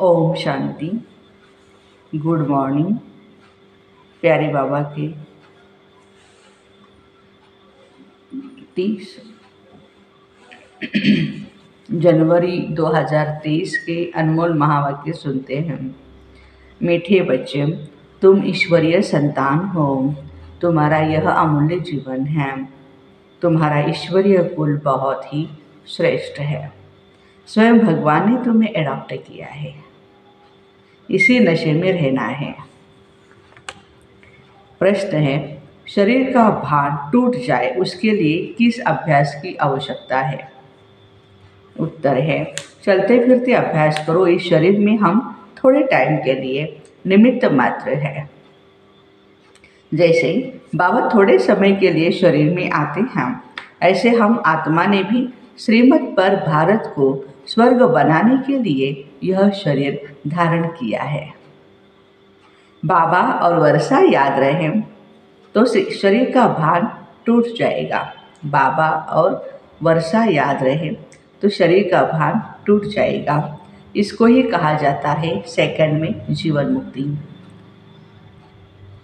Om Shanti. Good morning प्यारे बाबा के 30 जनवरी 2023 के अनमोल महावाक्य सुनते हैं। मीठे बच्चे, तुम ईश्वरीय संतान हो। तुम्हारा यह अमूल्य जीवन है। तुम्हारा ईश्वरीय कुल बहुत ही श्रेष्ठ है। स्वयं भगवान ने तुम्हें एडॉप्ट किया है। इसी नशे में रहना है। प्रश्न है, शरीर का भान टूट जाए उसके लिए किस अभ्यास की आवश्यकता है? उत्तर है, चलते फिरते अभ्यास करो। इस शरीर में हम थोड़े टाइम के लिए निमित्त मात्र है। जैसे बाबा थोड़े समय के लिए शरीर में आते हैं, ऐसे हम आत्मा ने भी श्रीमत पर भारत को स्वर्ग बनाने के लिए यह शरीर धारण किया है। बाबा और वर्षा याद रहे तो शरीर का भान टूट जाएगा। बाबा और वर्षा याद रहे तो शरीर का भान टूट जाएगा। इसको ही कहा जाता है सेकंड में जीवन मुक्ति।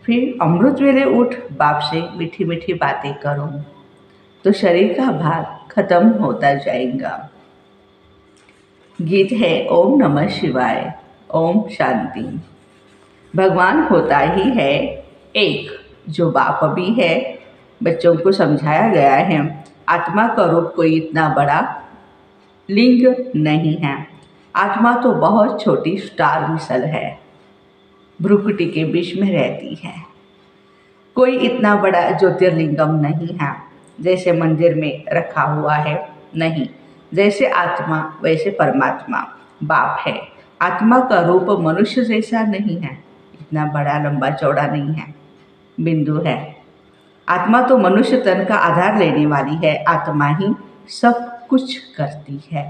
फिर अमृत वेले उठ बाप से मीठी मीठी बातें करो तो शरीर का भार खत्म होता जाएगा। गीत है ओम नमः शिवाय। ओम शांति। भगवान होता ही है एक, जो बाप भी है। बच्चों को समझाया गया है आत्मा का रूप कोई इतना बड़ा लिंग नहीं है। आत्मा तो बहुत छोटी स्टार मिसल है, भ्रुकुटी के बीच में रहती है। कोई इतना बड़ा ज्योतिर्लिंगम नहीं है जैसे मंदिर में रखा हुआ है। नहीं, जैसे आत्मा वैसे परमात्मा बाप है। आत्मा का रूप मनुष्य जैसा नहीं है, इतना बड़ा लंबा चौड़ा नहीं है, बिंदु है। आत्मा तो मनुष्य तन का आधार लेने वाली है। आत्मा ही सब कुछ करती है।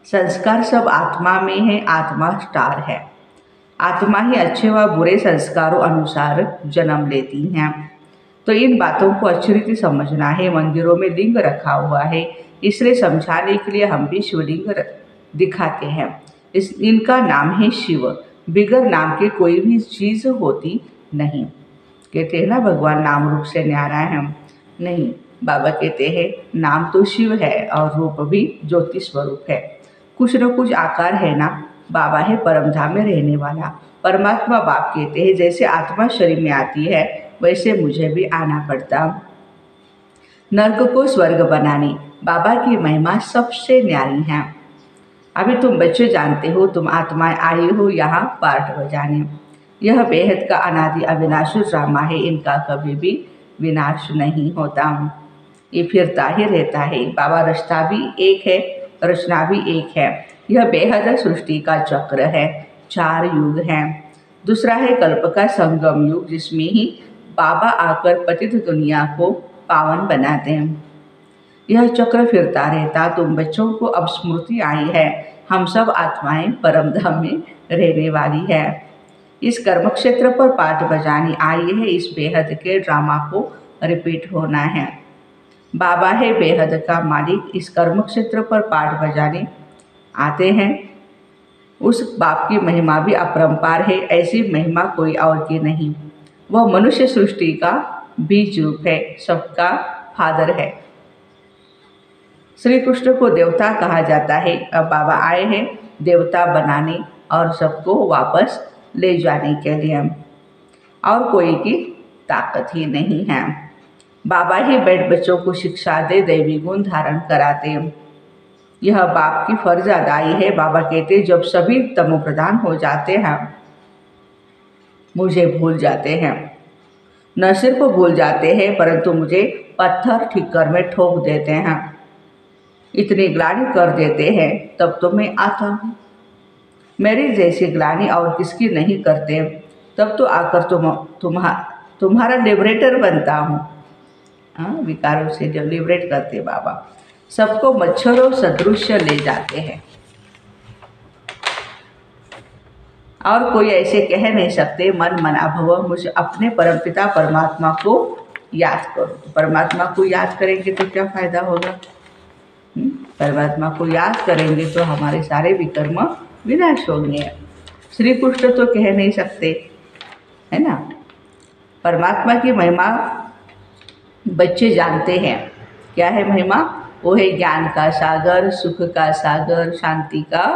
संस्कार सब आत्मा में है। आत्मा स्टार है। आत्मा ही अच्छे व बुरे संस्कारों अनुसार जन्म लेती हैं। तो इन बातों को अच्छी रीति समझना है। मंदिरों में लिंग रखा हुआ है, इसलिए समझाने के लिए हम भी शिवलिंग दिखाते हैं। इनका नाम है शिव। बिगर नाम के कोई भी चीज़ होती नहीं। कहते हैं ना भगवान नाम रूप से न्यारा है। नहीं, बाबा कहते हैं नाम तो शिव है और रूप भी ज्योति स्वरूप है। कुछ न कुछ आकार है ना। बाबा है परम धाम में रहने वाला। परमात्मा बाप कहते हैं जैसे आत्मा शरीर में आती है वैसे मुझे भी आना पड़ता। नर्क को स्वर्ग बनाने बाबा की महिमा सबसे न्यारी है। अभी तुम बच्चे जानते हो, तुम आत्माएं आई हो यहाँ पार्ट बजाने। यह बेहद का अनादि अविनाशी ड्रामा है। इनका कभी भी विनाश नहीं होता, ये फिरता ही रहता है। बाबा रास्ता भी एक है, रचना भी एक है। यह बेहद सृष्टि का चक्र है। 4 युग हैं। दूसरा है कल्प का संगम युग, जिसमें ही बाबा आकर पतित दुनिया को पावन बनाते हैं। यह चक्र फिरता रहता। तुम बच्चों को अब स्मृति आई है, हम सब आत्माएं परम धाम में रहने वाली है। इस कर्म क्षेत्र पर पाठ बजानी आई है। इस बेहद के ड्रामा को रिपीट होना है। बाबा है बेहद का मालिक। इस कर्म क्षेत्र पर पाठ बजाने आते हैं। उस बाप की महिमा भी अपरंपार है। ऐसी महिमा कोई और की नहीं। वह मनुष्य सृष्टि का बीज रूप है, सबका फादर है। श्री कृष्ण को देवता कहा जाता है। अब बाबा आए हैं देवता बनाने और सबको वापस ले जाने के लिए, और कोई की ताकत ही नहीं है। बाबा ही बैठ बच्चों को शिक्षा दे, दैवी गुण धारण कराते। यह बाप की फर्ज अदाई है। बाबा कहते जब सभी तमो प्रधान हो जाते हैं, मुझे भूल जाते हैं। न सिर्फ भूल जाते हैं परंतु मुझे पत्थर ठिक्कर में ठोक देते हैं। इतनी ग्लानि कर देते हैं तब तो मैं आता हूँ। मेरी जैसी ग्लानि और किसकी नहीं करते, तब तो आकर तुम्हारा लिबरेटर बनता हूँ। विकारों से जब लिबरेट करते बाबा, सबको मच्छरों सदृश ले जाते हैं। और कोई ऐसे कह नहीं सकते मन मना भव, मुझे अपने परमपिता परमात्मा को याद करो। तो परमात्मा को याद करेंगे तो क्या फ़ायदा होगा? परमात्मा को याद करेंगे तो हमारे सारे विकर्म विनाश होंगे। श्री कृष्ण तो कह नहीं सकते, है ना। परमात्मा की महिमा बच्चे जानते हैं। क्या है महिमा? वो है ज्ञान का सागर, सुख का सागर, शांति का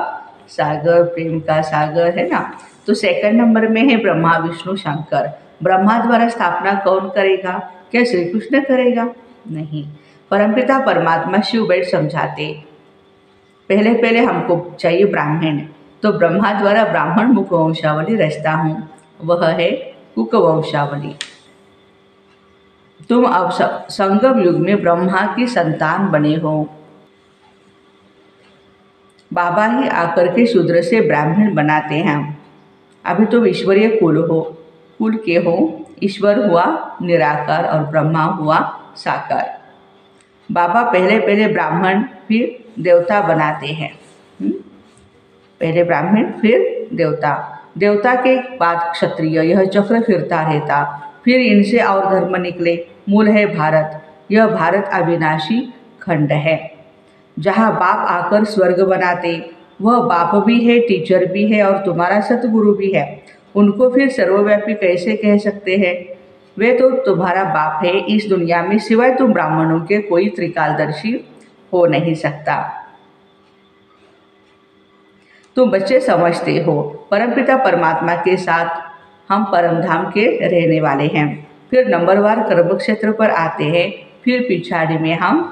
सागर, प्रेम का सागर, है ना। तो सेकंड नंबर में है ब्रह्मा विष्णु शंकर। ब्रह्मा द्वारा स्थापना कौन करेगा? क्या श्री कृष्ण करेगा? नहीं, परमपिता परमात्मा शिव बैठ समझाते। पहले हमको चाहिए ब्राह्मण, तो ब्रह्मा द्वारा ब्राह्मण मुख वंशावली रचता हूँ, वह है कुक वंशावली। तुम अब संगम युग में ब्रह्मा की संतान बने हो। बाबा ही आकर के शूद्र से ब्राह्मण बनाते हैं। अभी तुम ईश्वरीय कुल के हो। ईश्वर हुआ निराकार और ब्रह्मा हुआ साकार। बाबा पहले ब्राह्मण फिर देवता बनाते हैं। पहले ब्राह्मण फिर देवता, देवता के बाद क्षत्रिय। यह चक्र फिरता रहता। फिर इनसे और धर्म निकले। मूल है भारत। यह भारत अविनाशी खंड है जहाँ बाप आकर स्वर्ग बनाते। वह बाप भी है, टीचर भी है और तुम्हारा सतगुरु भी है। उनको फिर सर्वव्यापी कैसे कह सकते हैं? वे तो तुम्हारा बाप है। इस दुनिया में सिवाय तुम ब्राह्मणों के कोई त्रिकालदर्शी हो नहीं सकता। तुम बच्चे समझते हो, परमपिता परमात्मा के साथ हम परमधाम के रहने वाले हैं। फिर नंबरवार कर्म क्षेत्र पर आते हैं। फिर पिछाड़ी में हम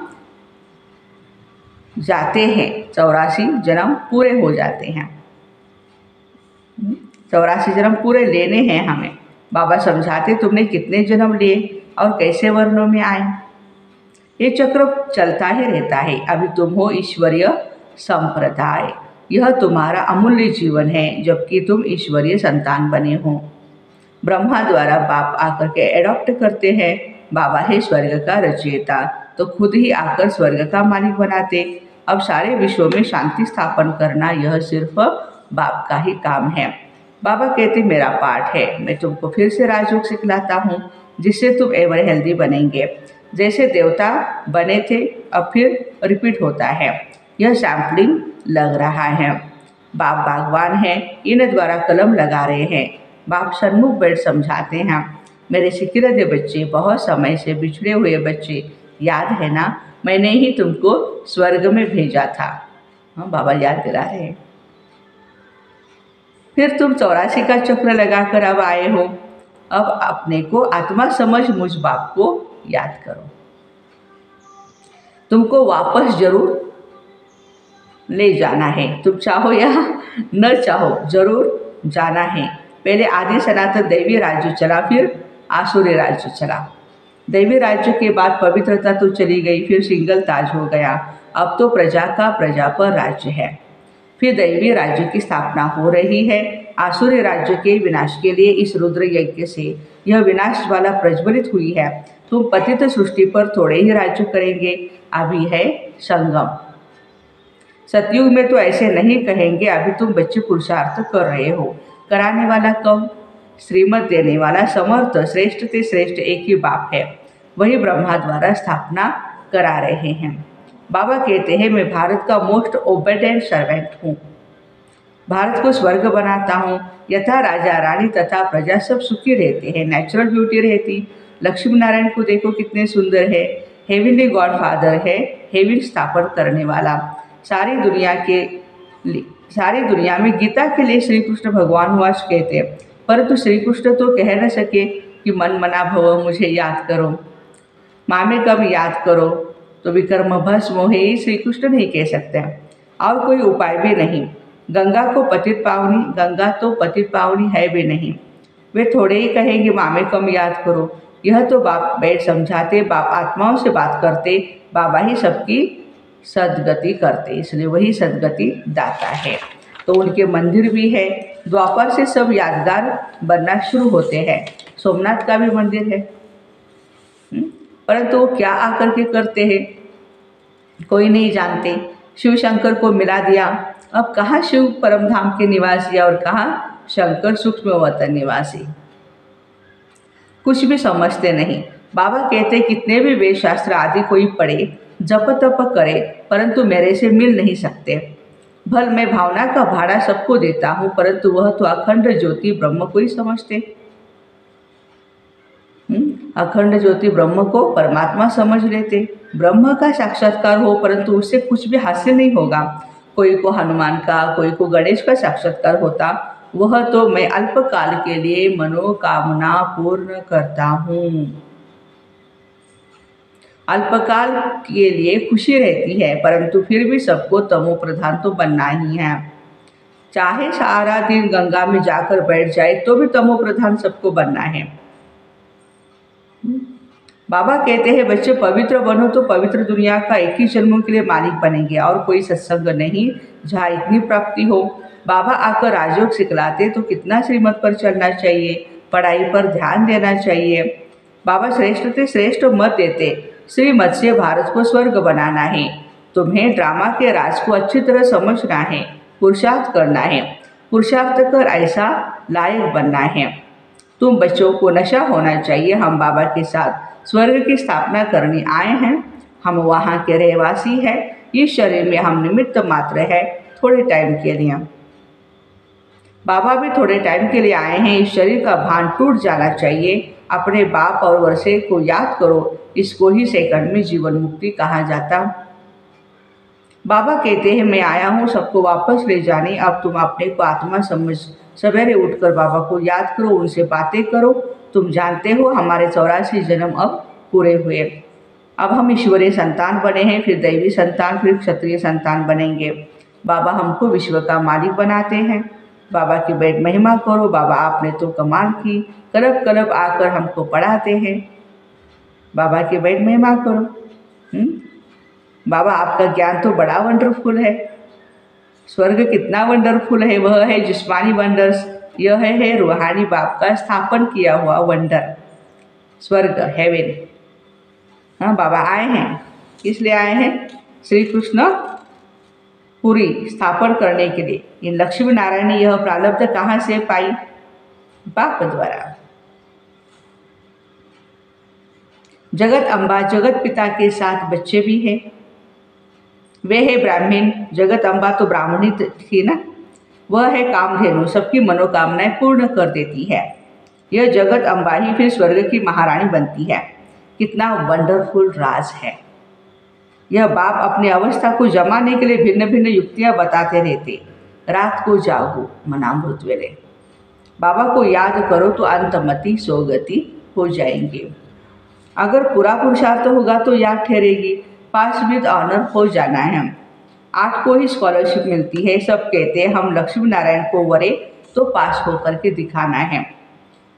जाते हैं। 84 जन्म पूरे हो जाते हैं। 84 जन्म पूरे लेने हैं हमें। बाबा समझाते तुमने कितने जन्म लिए और कैसे वर्णों में आए। ये चक्र चलता ही रहता है। अभी तुम हो ईश्वरीय संप्रदाय। यह तुम्हारा अमूल्य जीवन है जबकि तुम ईश्वरीय संतान बने हो। ब्रह्मा द्वारा बाप आकर के एडॉप्ट करते हैं। बाबा है स्वर्ग का रचयिता, तो खुद ही आकर स्वर्ग का मालिक बनाते। अब सारे विश्व में शांति स्थापन करना यह सिर्फ बाप का ही काम है। बाबा कहते मेरा पाठ है, मैं तुमको फिर से राजयोग सिखलाता हूँ जिससे तुम एवर हेल्दी बनेंगे। जैसे देवता बने थे अब फिर रिपीट होता है। यह सैम्पलिंग लग रहा है। बाप बागवान हैं, इन द्वारा कलम लगा रहे हैं। बाप सन्मुख बैठ समझाते हैं। मेरे सिकिरदे बच्चे, बहुत समय से बिछड़े हुए बच्चे, याद है ना? मैंने ही तुमको स्वर्ग में भेजा था। हाँ, बाबा याद दिला रहे हैं। फिर तुम 84 का चक्र लगाकर अब आए हो। अब अपने को आत्मा समझ मुझ बाप को याद करो। तुमको वापस जरूर ले जाना है। तुम चाहो या न चाहो जरूर जाना है। पहले आदि सनातन दैवी राज्य चला, फिर आसुरी राज्य चला। दैवी राज्य के बाद पवित्रता तो चली गई, फिर सिंगल ताज हो गया। अब तो प्रजा का प्रजा पर राज्य है। फिर दैवी राज्य की स्थापना हो रही है। आसुरी राज्य के विनाश के लिए इस रुद्र यज्ञ से यह विनाश वाला प्रज्वलित हुई है। तुम पतित सृष्टि पर थोड़े ही राज्य करेंगे। अभी है संगम। सतयुग में तो ऐसे नहीं कहेंगे। अभी तुम बच्चे पुरुषार्थ कर रहे हो। कराने वाला कौन? श्रीमत देने वाला समर्थ श्रेष्ठ ते श्रेष्ठ एक ही बाप है। वही ब्रह्मा द्वारा स्थापना करा रहे हैं। बाबा कहते हैं मैं भारत का मोस्ट ओबेडेंट सर्वेंट हूँ। भारत को स्वर्ग बनाता हूँ। यथा राजा रानी तथा प्रजा सब सुखी रहते हैं, नेचुरल ब्यूटी रहती। लक्ष्मी नारायण को देखो कितने सुंदर है। हेवनली गॉड फादर है, हेवन स्थापन करने वाला। सारी दुनिया में गीता के लिए श्री कृष्ण भगवान वाच कहते हैं, परंतु श्री कृष्ण तो कह न सके कि मन मना भव मुझे याद करो, मामे कब याद करो, तो विकर्म भस्म हो, ही श्री कृष्ण नहीं कह सकते। और कोई उपाय भी नहीं। गंगा तो पतित पावनी है भी नहीं। वे थोड़े ही कहेंगे मामे कम याद करो। यह तो बाप बैठ समझाते, बाप आत्माओं से बात करते, बाबा ही सबकी सदगति करते, इसलिए वही सदगति दाता है। तो उनके मंदिर भी है। द्वापर से सब यादगार बनना शुरू होते हैं। सोमनाथ का भी मंदिर है, परंतु वो क्या आकर के करते हैं कोई नहीं जानते। शिव शंकर को मिला दिया। अब कहाँ शिव परमधाम के निवासी और कहाँ शंकर सूक्ष्म वतन निवासी, कुछ भी समझते नहीं। बाबा कहते कितने भी वेद शास्त्र आदि कोई पढ़े, जप तप करे परंतु मेरे से मिल नहीं सकते। भल मैं भावना का भाड़ा सबको देता हूँ, परंतु वह तो अखंड ज्योति ब्रह्म को ही समझते। अखंड ज्योति ब्रह्म को परमात्मा समझ लेते। ब्रह्म का साक्षात्कार हो परंतु उससे कुछ भी हासिल नहीं होगा। कोई को हनुमान का, कोई को गणेश का साक्षात्कार होता, वह तो मैं अल्पकाल के लिए मनोकामना पूर्ण करता हूँ। अल्पकाल के लिए खुशी रहती है, परंतु फिर भी सबको तमो प्रधान तो बनना ही है। चाहे सारा दिन गंगा में जाकर बैठ जाए तो भी तमो प्रधान सबको बनना है। बाबा कहते हैं बच्चे पवित्र बनो तो पवित्र दुनिया का एक ही जन्मों के लिए मालिक बनेंगे, और कोई सत्संग नहीं जहाँ इतनी प्राप्ति हो। बाबा आकर राजयोग सिखलाते तो कितना श्रीमत पर चलना चाहिए, पढ़ाई पर ध्यान देना चाहिए। बाबा श्रेष्ठ से श्रेष्ठ मत देते, श्रीमत से भारत को स्वर्ग बनाना है। तुम्हें ड्रामा के राज को अच्छी तरह समझना है, पुरुषार्थ करना है, पुरुषार्थ कर ऐसा लायक बनना है। तुम बच्चों को नशा होना चाहिए, हम बाबा के साथ स्वर्ग की स्थापना करने आए हैं। हम वहाँ के रहवासी हैं, इस शरीर में हम निमित्त मात्र है, थोड़े टाइम के लिए। बाबा भी थोड़े टाइम के लिए आए हैं, इस शरीर का भान टूट जाना चाहिए। अपने बाप और वर्षे को याद करो, इसको ही सेकंड में जीवन मुक्ति कहा जाता। बाबा कहते हैं मैं आया हूँ सबको वापस ले जाने, अब तुम अपने को आत्मा समझ सवेरे उठकर बाबा को याद करो, उनसे बातें करो। तुम जानते हो हमारे 84 जन्म अब पूरे हुए, अब हम ईश्वरीय संतान बने हैं, फिर दैवी संतान, फिर क्षत्रिय संतान बनेंगे। बाबा हमको विश्व का मालिक बनाते हैं। बाबा की बैठ महिमा करो, बाबा आपने तो कमाल की, कलब कलब आकर हमको पढ़ाते हैं। बाबा की बैठ महिमा करो। बाबा आपका ज्ञान तो बड़ा वंडरफुल है। स्वर्ग कितना वंडरफुल है, वह है जिस्मानी वंडर्स, यह है रूहानी बाप का स्थापन किया हुआ वंडर, स्वर्ग, हेवन। हाँ, बाबा आए हैं, इसलिए आए हैं श्री कृष्ण पूरी स्थापन करने के लिए। इन लक्ष्मी नारायण ने यह प्रारब्ध कहाँ से पाई? बाप द्वारा। जगत अम्बा जगत पिता के साथ बच्चे भी हैं। वे है ब्राह्मण, जगत अम्बा तो ब्राह्मणी थी ना, वह है कामधेनु, सबकी मनोकामनाएं पूर्ण कर देती है। यह जगत अम्बा ही फिर स्वर्ग की महारानी बनती है। कितना वंडरफुल राज है। यह बाप अपनी अवस्था को जमाने के लिए भिन्न भिन्न युक्तियां बताते रहते। रात को जागो मनामृत वेले, बाबा को याद करो तो अंतमति सोगति हो जाएंगे। अगर पूरा पुरुषार्थ होगा तो याद ठहरेगी, पास विद ऑनर हो जाना है। 8 को ही स्कॉलरशिप मिलती है। सब कहते हैं हम लक्ष्मी नारायण को वरे तो पास होकर के दिखाना है।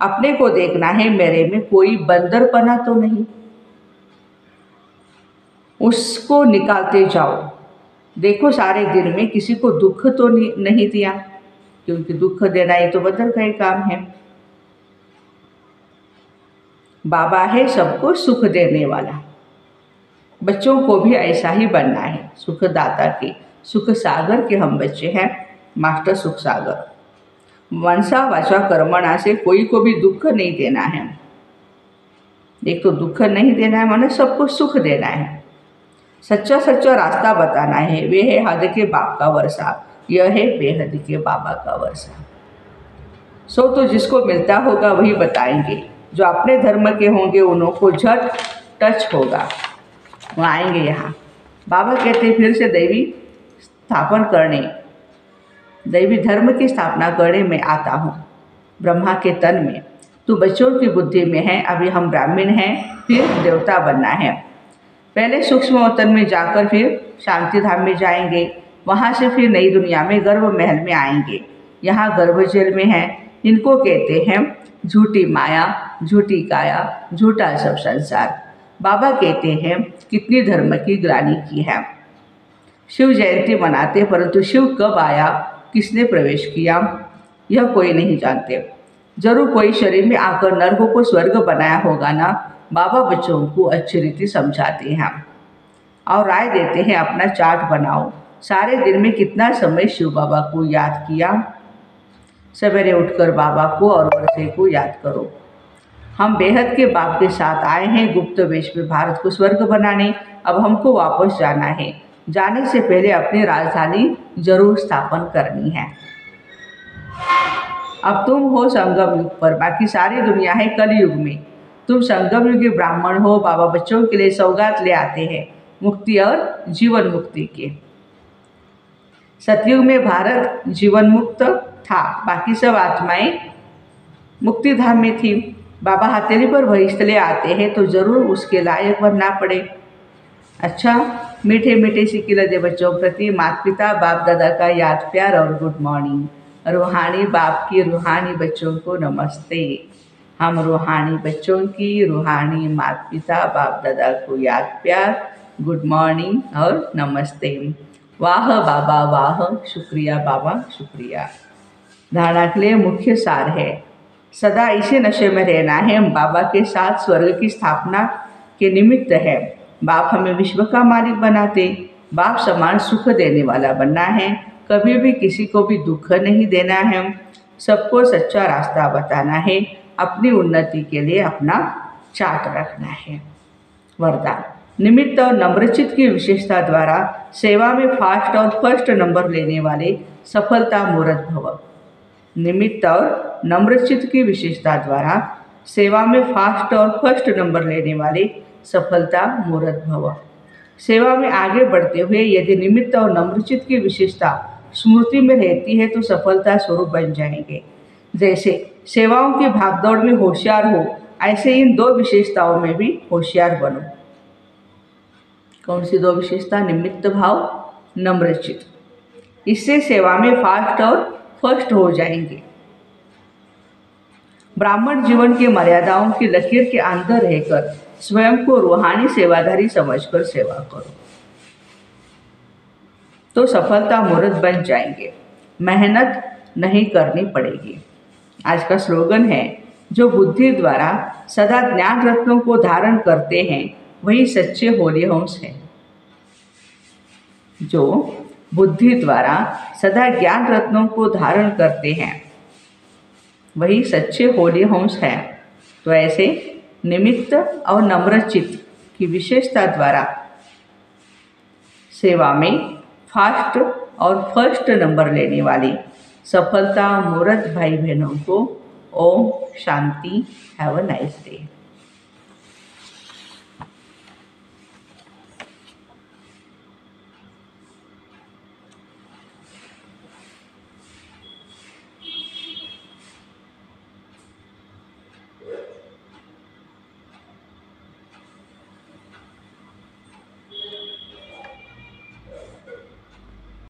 अपने को देखना है, मेरे में कोई बंदरपना तो नहीं, उसको निकालते जाओ। देखो सारे दिन में किसी को दुख तो नहीं दिया, क्योंकि दुख देना ही तो बंदर का ही काम है। बाबा है सबको सुख देने वाला, बच्चों को भी ऐसा ही बनना है। सुखदाता के, सुख सागर के हम बच्चे हैं, मास्टर सुख सागर। मनसा वाचा कर्मणा से कोई को भी दुख नहीं देना है। एक तो दुख नहीं देना है, माने सबको सुख देना है। सच्चा सच्चा रास्ता बताना है। वे है हद के बाप का वर्षा, यह है बेहद के बाबा का वर्षा। सो तो जिसको मिलता होगा वही बताएंगे, जो अपने धर्म के होंगे उन्हों को झट टच होगा, वो आएंगे यहाँ। बाबा कहते फिर से दैवी स्थापन करने, दैवी धर्म की स्थापना करने में आता हूँ ब्रह्मा के तन में। तू बच्चों की बुद्धि में है, अभी हम ब्राह्मण हैं, फिर देवता बनना है। पहले सूक्ष्म वतन में जाकर फिर शांति धाम में जाएंगे, वहाँ से फिर नई दुनिया में गर्भ महल में आएंगे। यहाँ गर्भ जेल में है, इनको कहते हैं झूठी माया, झूठी काया, झूठा सब संसार। बाबा कहते हैं कितनी धर्म की ग्लानि की है। शिव जयंती मनाते, परंतु शिव कब आया, किसने प्रवेश किया, यह कोई नहीं जानते। जरूर कोई शरीर में आकर नरकों को स्वर्ग बनाया होगा ना। बाबा बच्चों को अच्छी रीति समझाते हैं और राय देते हैं अपना चार्ट बनाओ। सारे दिन में कितना समय शिव बाबा को याद किया। सवेरे उठकर बाबा को और वर्षे को याद करो। हम बेहद के बाप के साथ आए हैं गुप्त वेश में भारत को स्वर्ग बनाने। अब हमको वापस जाना है। जाने से पहले अपनी राजधानी जरूर स्थापन करनी है। अब तुम हो संगम युग पर, बाकी सारी दुनिया है कलयुग में। तुम संगम युग के ब्राह्मण हो। बाबा बच्चों के लिए सौगात ले आते हैं, मुक्ति और जीवन मुक्ति के। सतयुग में भारत जीवन मुक्त था, बाकी सब आत्माएं मुक्ति धाम में थी। बाबा हथेली पर वही इसलिए आते हैं तो जरूर उसके लायक बनना पड़े। अच्छा, मीठे मीठे सिक्के लदे बच्चों प्रति माता पिता बाप दादा का याद प्यार और गुड मॉर्निंग। रूहानी बाप की रूहानी बच्चों को नमस्ते। हम रूहानी बच्चों की रूहानी माता पिता बाप दादा को याद प्यार, गुड मॉर्निंग और नमस्ते। वाह बाबा वाह, शुक्रिया बाबा शुक्रिया। धारणा के लिए मुख्य सार है, सदा इसी नशे में रहना है। हम बाबा के साथ स्वर्ग की स्थापना के निमित्त है। बाप हमें विश्व का मालिक बनाते। बाप समान सुख देने वाला बनना है। कभी भी किसी को भी दुख नहीं देना है। सबको सच्चा रास्ता बताना है। अपनी उन्नति के लिए अपना चार्ट रखना है। वरदान, निमित्त और नम्रचित की विशेषता द्वारा सेवा में फास्ट और फर्स्ट नंबर लेने वाले सफलता मूर्त भव। निमित्त और नम्रचित की विशेषता द्वारा सेवा में फास्ट और फर्स्ट नंबर लेने वाले सफलता मूर्त भव। सेवा में आगे बढ़ते हुए यदि निमित्त और नम्रचित की विशेषता स्मृति में रहती है तो सफलता स्वरूप बन जाएंगे। जैसे सेवाओं की भागदौड़ में होशियार हो, ऐसे इन दो विशेषताओं में भी होशियार बनो। कौन सी दो विशेषता? निमित्त भाव, नम्रचित। इससे सेवा में फास्ट और फर्स्ट हो जाएंगे। ब्राह्मण जीवन की मर्यादाओं की लकीर के अंदर रहकर स्वयं को रूहानी सेवाधारी समझकर सेवा करो तो सफलता मूर्त बन जाएंगे। मेहनत नहीं करनी पड़ेगी। आज का स्लोगन है, जो बुद्धि द्वारा सदा ज्ञान रत्नों को धारण करते हैं वही सच्चे होली हंस हैं। जो बुद्धि द्वारा सदा ज्ञान रत्नों को धारण करते हैं वही सच्चे होली हंस हैं। तो ऐसे निमित्त और नम्रचित की विशेषता द्वारा सेवा में फास्ट और फर्स्ट नंबर लेने वाली सफलता मूर्त भाई बहनों को ओम शांति। Have a nice day.